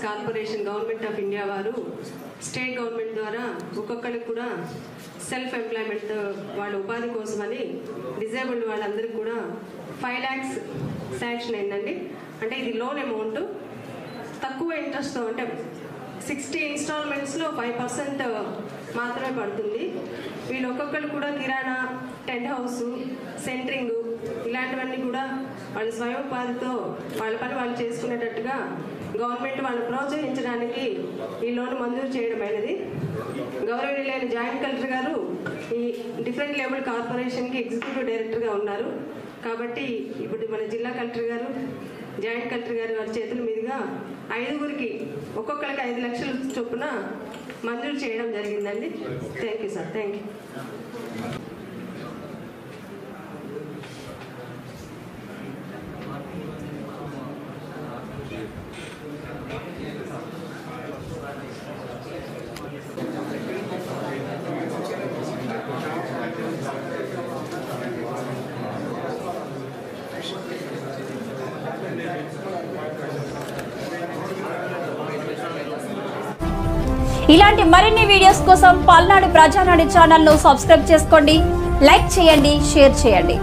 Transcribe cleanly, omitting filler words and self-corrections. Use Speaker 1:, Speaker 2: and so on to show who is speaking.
Speaker 1: Corporation government of India వారు state government ద్వారా ఒక్కొక్కరికి కూడా సెల్ఫ్ ఎంప్లాయ్మెంట్ వాళ్ళ ఉపాధి కోసమని డిజేబుల్డ్ వాళ్ళందరికీ కూడా 5 lakhs శాంక్షన్ అయిందండి. అంటే ఇది లోన్ అమౌంట్ తక్కువ ఇంట్రెస్ట్తో, అంటే 60 ఇన్స్టాల్మెంట్స్లో 5% మాత్రమే పడుతుంది. వీళ్ళు ఒక్కొక్కరు కూడా కిరాణా, టెంట్ హౌస్, సెంటరింగ్ ఇలాంటివన్నీ కూడా వాళ్ళ స్వయం ఉపాధితో వాళ్ళ పని వాళ్ళు చేసుకునేటట్టుగా గవర్నమెంట్ వాళ్ళని ప్రోత్సహించడానికి ఈ లోన్ మంజూరు చేయడం అయినది. గౌరవనీయులైన జాయింట్ కలెక్టర్ గారు ఈ డిఫరెంట్ లెవెల్ కార్పొరేషన్కి ఎగ్జిక్యూటివ్ డైరెక్టర్గా ఉన్నారు. కాబట్టి ఇప్పుడు మన జిల్లా కలెక్టర్ గారు, జాయింట్ కలెక్టర్ గారు వారి చేతుల మీదుగా 5గురికి ఒక్కొక్కరికి 5 లక్షల చొప్పున మంజూరు చేయడం జరిగిందండి. Thank you sir. Thank you.
Speaker 2: ఇలాంటి మరిన్ని వీడియోస్ కోసం పల్నాడు ప్రజానాడు ఛానల్ ను సబ్స్క్రైబ్ చేసుకోండి, లైక్ చేయండి, షేర్ చేయండి.